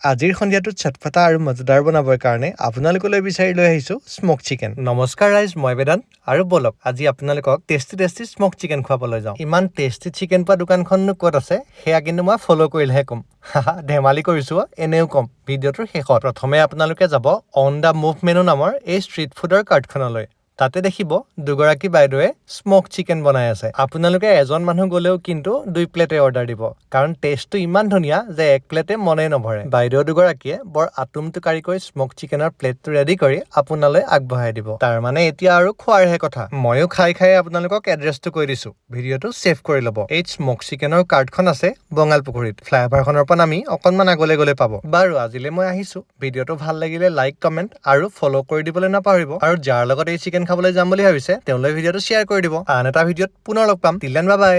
আজিৰ সন্ধিয়াটোত চটফটা আৰু মজাদাৰ বনাবৰ কাৰণে আপোনালোকলৈ বিচাৰি লৈ আহিছো স্মক চিকেন। নমস্কাৰ ৰাইজ, মই বেদান্ত আৰু বলক আজি আপোনালোকক টেষ্টি স্মক চিকেন খুৱাবলৈ যাওঁ। ইমান টেষ্টি চিকেন পোৱা দোকানখননো ক'ত আছে সেয়া কিন্তু মই ফ'ল' কৰিলেহে ক'ম। ধেমালি কৰিছো, এনেও ক'ম ভিডিঅ'টোৰ শেষত। প্ৰথমে আপোনালোকে যাব অন দ্য মুভ মেনু নামৰ এই ষ্ট্ৰীট ফুডৰ কাৰ্টখনলৈ। তাতে দেখিব দুগৰাকী বাইদেৱে স্মক চিকেন বনাই আছে। আপোনালোকে এজন মানুহ গ'লেও কিন্তু 2 প্লেটে অৰ্ডাৰ দিব, কাৰণ টেষ্টটো ইমান ধুনীয়া যে 1 প্লেটে মনে নভৰে। বাইদেউ দুগৰাকীয়ে বৰ আতুমটোকাৰিকৈ স্মক চিকেনৰ প্লেটটো ৰেডি কৰি আপোনালৈ আগবঢ়াই দিব। তাৰ মানে এতিয়া আৰু খোৱাৰহে কথা। ময়ো খাই আপোনালোকক এড্ৰেছটো কৈ দিছো, ভিডিঅ'টো ছেভ কৰি ল'ব। এই স্মক চিকেনৰ কাৰ্টখন আছে বঙালপুখুৰীত। ফ্লাইঅভাৰখনৰ পৰা নামি অকণমান আগলৈ গ'লে পাব। বাৰু আজিলৈ মই আহিছো। ভিডিঅ'টো ভাল লাগিলে লাইক, কমেণ্ট আৰু ফ'ল' কৰি দিবলৈ নাপাহৰিব। আৰু যাৰ লগত এই চিকেন খাবলৈ যাম বুলি ভাবিছে তেওঁলৈ ভিডিঅ'টো শ্বেয়াৰ কৰি দিব। আন এটা ভিডিঅ'ত পুনৰ লগ পাম। Till then bye bye.